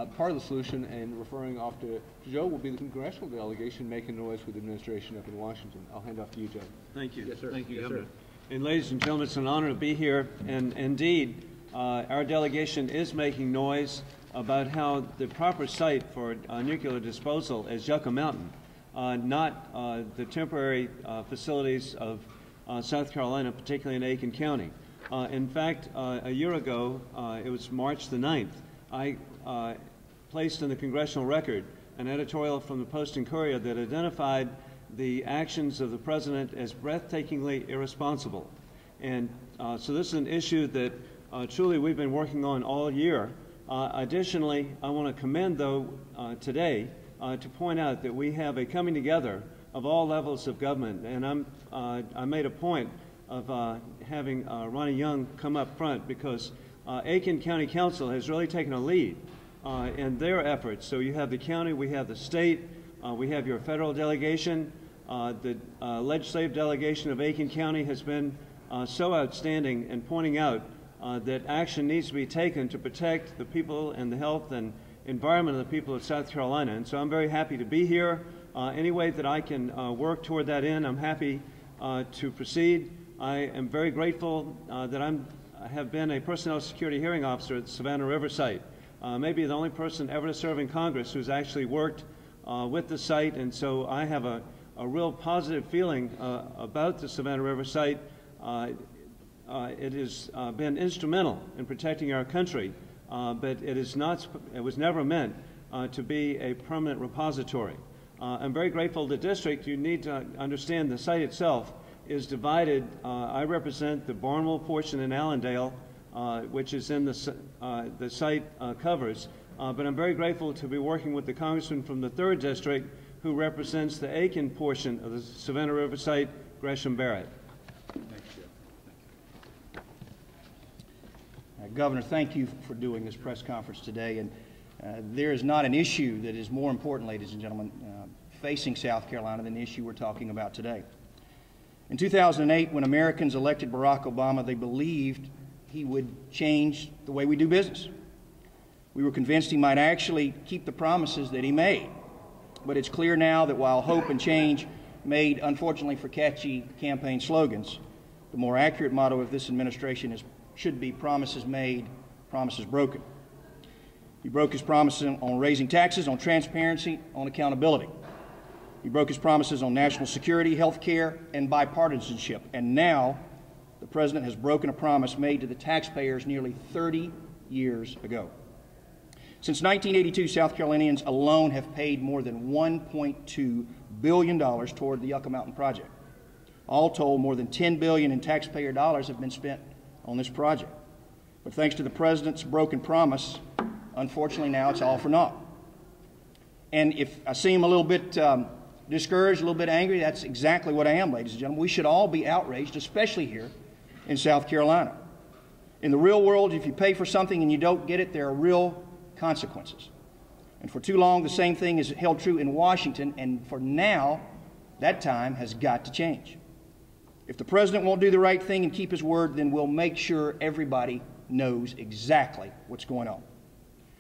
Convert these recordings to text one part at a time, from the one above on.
part of the solution, and referring off to Joe will be the congressional delegation making noise with the administration up in Washington. I'll hand off to you, Joe. Thank you. Yes, sir. Thank you, yes, Governor. Sir. And ladies and gentlemen, it's an honor to be here. And indeed, our delegation is making noise about how the proper site for nuclear disposal is Yucca Mountain, not the temporary facilities of South Carolina, particularly in Aiken County. In fact, a year ago, it was March the 9th, I placed in the Congressional Record an editorial from the Post and Courier that identified the actions of the President as breathtakingly irresponsible. And so this is an issue that truly we've been working on all year. Additionally, I want to commend, though, today to point out that we have a coming together of all levels of government. And I made a point of having Ronnie Young come up front because Aiken County Council has really taken a lead in their efforts. So you have the county, we have the state, we have your federal delegation. The legislative delegation of Aiken County has been so outstanding in pointing out that action needs to be taken to protect the people and the health and environment of the people of South Carolina. And so I'm very happy to be here. Any way that I can work toward that end, I'm happy to proceed. I am very grateful that I have been a personnel security hearing officer at the Savannah River site. Maybe the only person ever to serve in Congress who's actually worked with the site, and so I have a real positive feeling about the Savannah River site. It has been instrumental in protecting our country, but it was never meant to be a permanent repository. I'm very grateful to the district. You need to understand the site itself is divided. I represent the Barnwell portion in Allendale, which is in the site covers. But I'm very grateful to be working with the Congressman from the 3rd District who represents the Aiken portion of the Savannah River site, Gresham Barrett. Governor, thank you for doing this press conference today. And there is not an issue that is more important, ladies and gentlemen, facing South Carolina than the issue we're talking about today. In 2008, when Americans elected Barack Obama, they believed he would change the way we do business. We were convinced he might actually keep the promises that he made. But it's clear now that while hope and change made, unfortunately, for catchy campaign slogans, the more accurate motto of this administration should be promises made, promises broken. He broke his promises on raising taxes, on transparency, on accountability. He broke his promises on national security, health care, and bipartisanship. And now the President has broken a promise made to the taxpayers nearly 30 years ago. Since 1982, South Carolinians alone have paid more than $1.2 billion toward the Yucca Mountain project. All told, more than $10 billion in taxpayer dollars have been spent on this project. But thanks to the President's broken promise, unfortunately now it's all for naught. And if I seem a little bit discouraged, a little bit angry, that's exactly what I am, ladies and gentlemen. We should all be outraged, especially here in South Carolina. In the real world, if you pay for something and you don't get it, there are real consequences. And for too long, the same thing is held true in Washington, and for now, that time has got to change. If the President won't do the right thing and keep his word, then we'll make sure everybody knows exactly what's going on.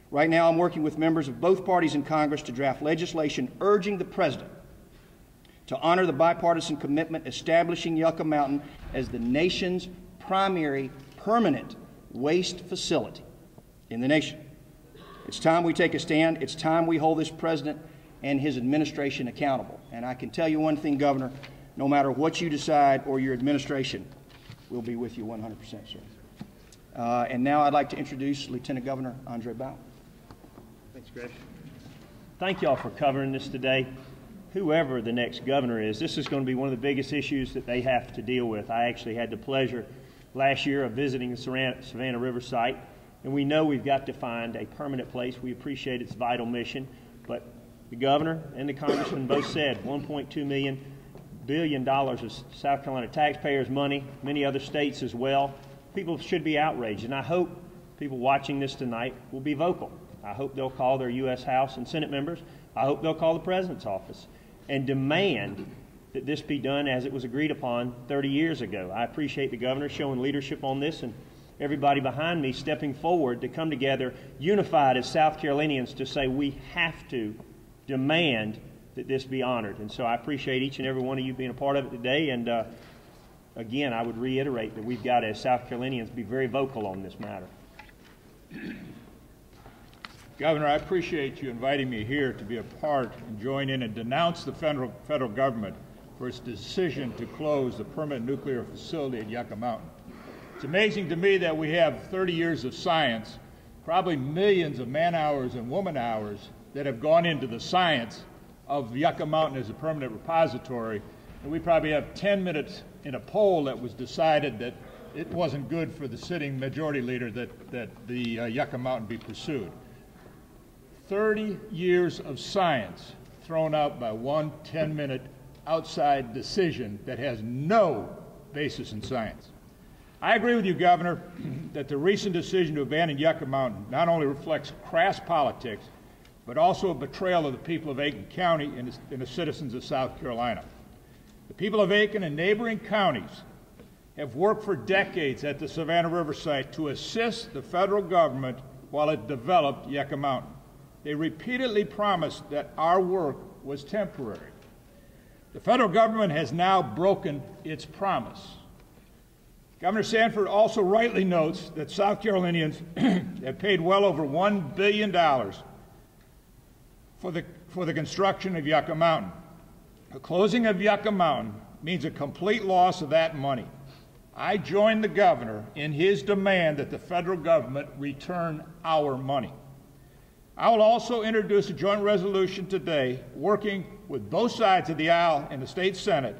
Right now, I'm working with members of both parties in Congress to draft legislation urging the President to honor the bipartisan commitment establishing Yucca Mountain as the nation's primary permanent waste facility in the nation. It's time we take a stand. It's time we hold this President and his administration accountable. And I can tell you one thing, Governor, no matter what you decide or your administration, we'll be with you 100%, sir. And now I'd like to introduce Lieutenant Governor Andre Bauer. Thanks, Gresham. Thank you all for covering this today. Whoever the next governor is, this is going to be one of the biggest issues that they have to deal with. I actually had the pleasure last year of visiting the Savannah River site, and we know we've got to find a permanent place. We appreciate its vital mission, but the governor and the congressman both said $1.2 billion of South Carolina taxpayers' money, many other states as well. People should be outraged, and I hope people watching this tonight will be vocal. I hope they'll call their U.S. House and Senate members. I hope they'll call the President's office and demand that this be done as it was agreed upon 30 years ago. I appreciate the governor showing leadership on this, and everybody behind me stepping forward to come together unified as South Carolinians to say we have to demand that this be honored. And so I appreciate each and every one of you being a part of it today. And again, I would reiterate that we've got, as South Carolinians, be very vocal on this matter. Governor, I appreciate you inviting me here to be a part and join in and denounce the federal government for its decision to close the permanent nuclear facility at Yucca Mountain. It's amazing to me that we have 30 years of science, probably millions of man-hours and woman-hours that have gone into the science of Yucca Mountain as a permanent repository, and we probably have 10 minutes in a poll that was decided that it wasn't good for the sitting majority leader that the Yucca Mountain be pursued. 30 years of science thrown out by one 10-minute outside decision that has no basis in science. I agree with you, Governor, that the recent decision to abandon Yucca Mountain not only reflects crass politics, but also a betrayal of the people of Aiken County and the citizens of South Carolina. The people of Aiken and neighboring counties have worked for decades at the Savannah River site to assist the federal government while it developed Yucca Mountain. They repeatedly promised that our work was temporary. The federal government has now broken its promise. Governor Sanford also rightly notes that South Carolinians have paid well over $1 billion for the construction of Yucca Mountain. The closing of Yucca Mountain means a complete loss of that money. I join the governor in his demand that the federal government return our money. I will also introduce a joint resolution today working with both sides of the aisle in the state Senate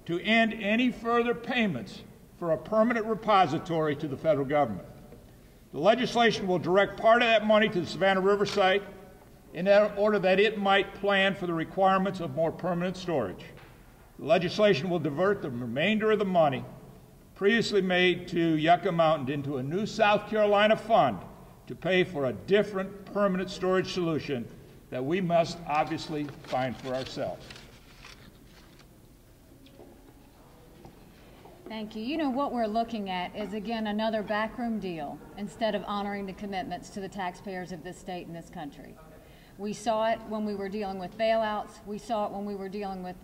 to end any further payments for a permanent repository to the federal government. The legislation will direct part of that money to the Savannah River site in order that it might plan for the requirements of more permanent storage. The legislation will divert the remainder of the money previously made to Yucca Mountain into a new South Carolina fund to pay for a different permanent storage solution that we must obviously find for ourselves. Thank you. You know, what we're looking at is, again, another backroom deal instead of honoring the commitments to the taxpayers of this state and this country. We saw it when we were dealing with bailouts. We saw it when we were dealing with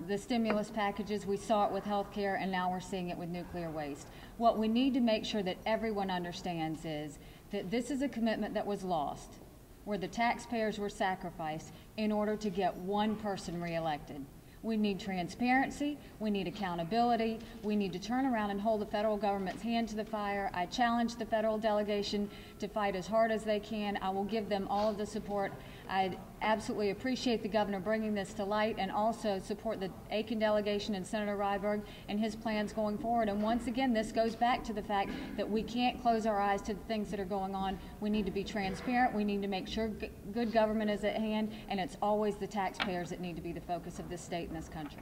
the stimulus packages. We saw it with health care, and now we're seeing it with nuclear waste. What we need to make sure that everyone understands is that this is a commitment that was lost, where the taxpayers were sacrificed in order to get one person reelected. We need transparency, we need accountability, we need to turn around and hold the federal government's hand to the fire. I challenge the federal delegation to fight as hard as they can. I will give them all of the support. I absolutely appreciate the governor bringing this to light, and also support the Aiken delegation and Senator Ryberg and his plans going forward. And once again, this goes back to the fact that we can't close our eyes to the things that are going on. We need to be transparent. We need to make sure good government is at hand, and it's always the taxpayers that need to be the focus of this state and this country.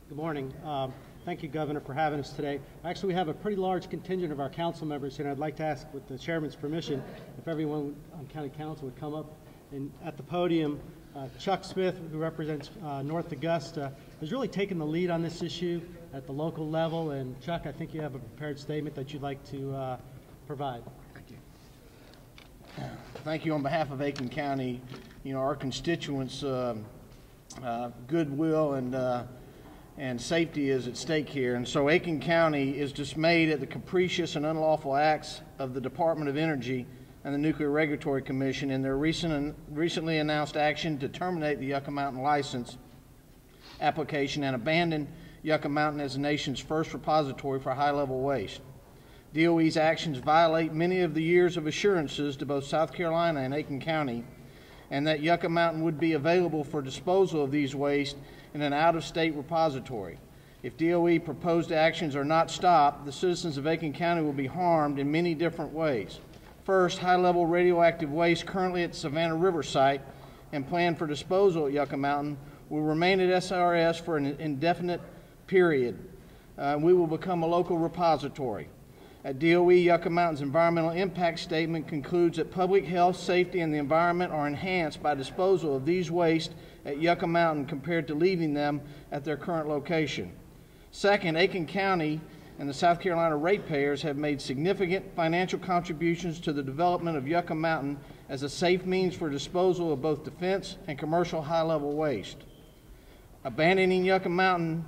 Good morning. Thank you, Governor, for having us today. Actually, we have a pretty large contingent of our council members here, and I'd like to ask, with the chairman's permission, if everyone on county council would come up. And at the podium, Chuck Smith, who represents North Augusta, has really taken the lead on this issue at the local level. And Chuck, I think you have a prepared statement that you'd like to provide. Thank you. Thank you on behalf of Aiken County. You know, our constituents' goodwill and safety is at stake here. And so Aiken County is dismayed at the capricious and unlawful acts of the Department of Energy and the Nuclear Regulatory Commission in their recently announced action to terminate the Yucca Mountain license application and abandon Yucca Mountain as the nation's first repository for high-level waste. DOE's actions violate many of the years of assurances to both South Carolina and Aiken County, and that Yucca Mountain would be available for disposal of these waste in an out-of-state repository. If DOE proposed actions are not stopped, the citizens of Aiken County will be harmed in many different ways. First, high-level radioactive waste currently at the Savannah River site and planned for disposal at Yucca Mountain will remain at SRS for an indefinite period. We will become a local repository. At DOE, Yucca Mountain's environmental impact statement concludes that public health, safety, and the environment are enhanced by disposal of these wastes at Yucca Mountain compared to leaving them at their current location. Second, Aiken County and the South Carolina ratepayers have made significant financial contributions to the development of Yucca Mountain as a safe means for disposal of both defense and commercial high-level waste. Abandoning Yucca Mountain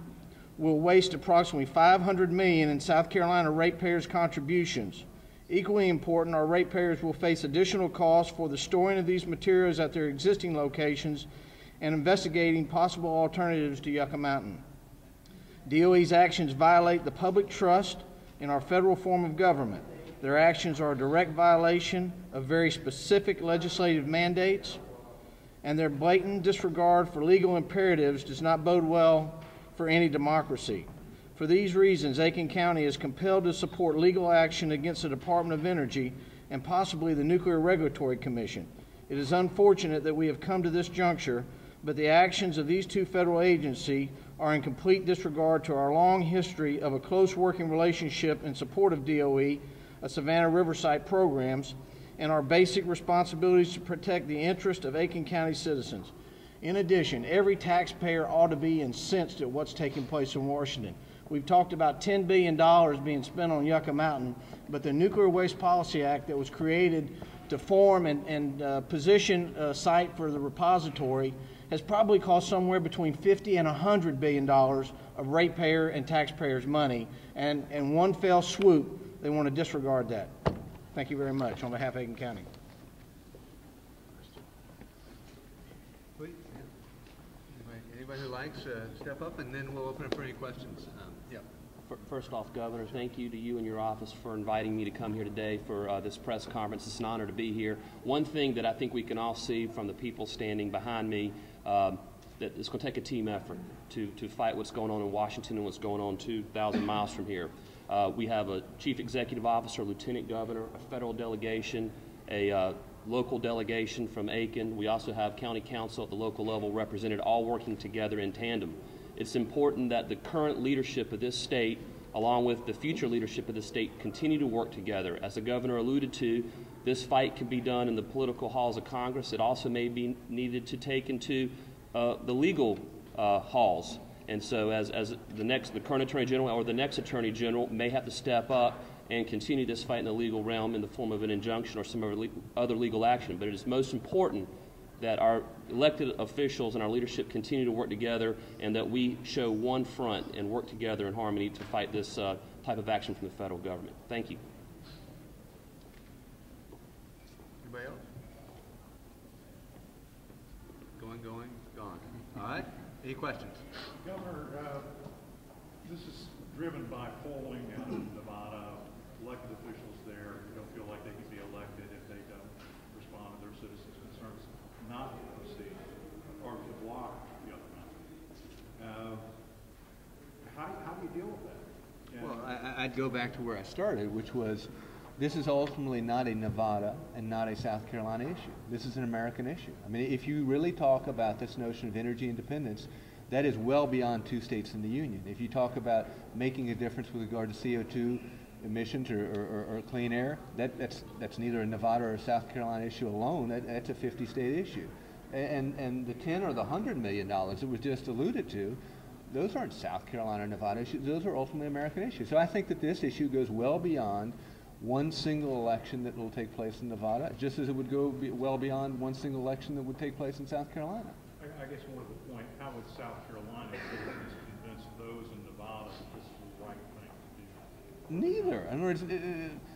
will waste approximately $500 million in South Carolina ratepayers' contributions. Equally important, our ratepayers will face additional costs for the storing of these materials at their existing locations and investigating possible alternatives to Yucca Mountain. DOE's actions violate the public trust in our federal form of government. Their actions are a direct violation of very specific legislative mandates, and their blatant disregard for legal imperatives does not bode well for any democracy. For these reasons, Aiken County is compelled to support legal action against the Department of Energy and possibly the Nuclear Regulatory Commission. It is unfortunate that we have come to this juncture, but the actions of these two federal agencies are in complete disregard to our long history of a close working relationship in support of DOE, Savannah Riverside programs, and our basic responsibilities to protect the interest of Aiken County citizens. In addition, every taxpayer ought to be incensed at what's taking place in Washington. We've talked about $10 billion being spent on Yucca Mountain, but the Nuclear Waste Policy Act that was created to form and position a site for the repository has probably cost somewhere between $50 and $100 billion of ratepayer and taxpayers' money, and in one fell swoop, they want to disregard that. Thank you very much on behalf of Aiken County. Anybody who likes, step up, and then we'll open up for any questions. Yeah. First off, Governor, thank you to you and your office for inviting me to come here today for this press conference. It's an honor to be here. One thing that I think we can all see from the people standing behind me, that it's going to take a team effort to fight what's going on in Washington and what's going on 2,000 miles from here. We have a chief executive officer, lieutenant governor, a federal delegation, a local delegation from Aiken. We also have county council at the local level represented, all working together in tandem. It's important that the current leadership of this state, along with the future leadership of the state, continue to work together. As the governor alluded to, this fight can be done in the political halls of Congress. It also may be needed to take into the legal halls. And so as the current Attorney General or the next Attorney General may have to step up and continue this fight in the legal realm in the form of an injunction or some other legal action. But it is most important that our elected officials and our leadership continue to work together, and that we show one front and work together in harmony to fight this type of action from the federal government. Thank you. Anybody else? Going, gone. All right. Any questions? Governor, this is driven by polling out of Nevada. Elected officials there don't feel like they can be elected if they don't respond to their citizens' concerns, not to proceed or to block Yucca Mountain. How do you deal with that? Well, I'd go back to where I started, which was this is ultimately not a Nevada and not a South Carolina issue. This is an American issue. I mean, if you really talk about this notion of energy independence, that is well beyond two states in the Union. If you talk about making a difference with regard to CO2 emissions or clean air, that's neither a Nevada or a South Carolina issue alone. That's a 50-state issue. And the 10 or the $100 million that was just alluded to, those aren't South Carolina or Nevada issues. Those are ultimately American issues. So I think that this issue goes well beyond one single election that will take place in Nevada, just as it would go well beyond one single election that would take place in South Carolina. I guess more to the point, how would South Carolina convince those in Nevada that this is the right thing to do? Neither. In other words,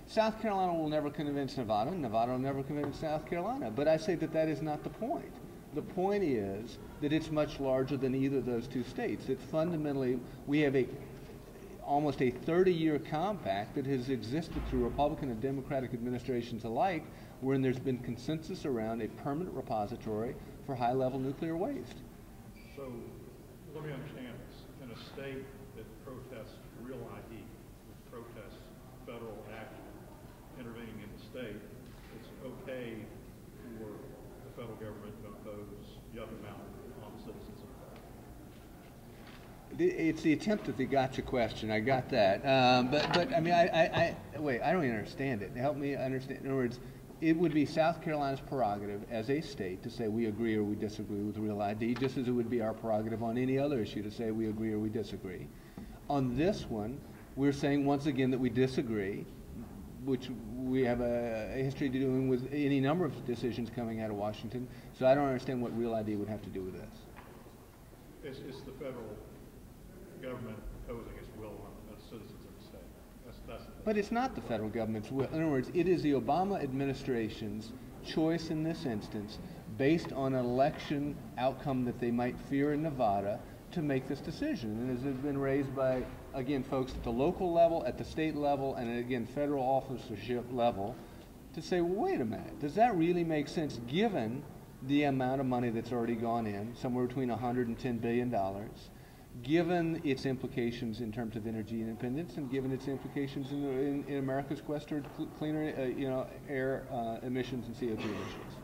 South Carolina will never convince Nevada, and Nevada will never convince South Carolina. But I say that is not the point. The point is that it's much larger than either of those two states. That fundamentally we have almost a 30-year compact that has existed through Republican and Democratic administrations alike, wherein there's been consensus around a permanent repository for high-level nuclear waste. So let me understand this. In a state that protests real ID, that protests federal action intervening in the state, it's okay for the federal government to impose Yucca Mountain on the citizens of It's the attempt at the gotcha question. I got that. But I mean, wait, I don't even understand it. Help me understand. In other words, it would be South Carolina's prerogative as a state to say we agree or we disagree with Real ID, just as it would be our prerogative on any other issue to say we agree or we disagree. On this one, we're saying once again that we disagree, which we have a history of doing with any number of decisions coming out of Washington. So I don't understand what Real ID would have to do with this. It's the federal government imposing its will on the citizens of the state. That's But it's not the federal government's will. In other words, it is the Obama administration's choice in this instance, based on an election outcome that they might fear in Nevada, to make this decision. And as has been raised by, again, folks at the local level, at the state level, and again, federal officership level, to say, well, wait a minute, does that really make sense given the amount of money that's already gone in, somewhere between $100 and $10 billion, given its implications in terms of energy independence and given its implications in America's quest toward cleaner air emissions and CO2 emissions?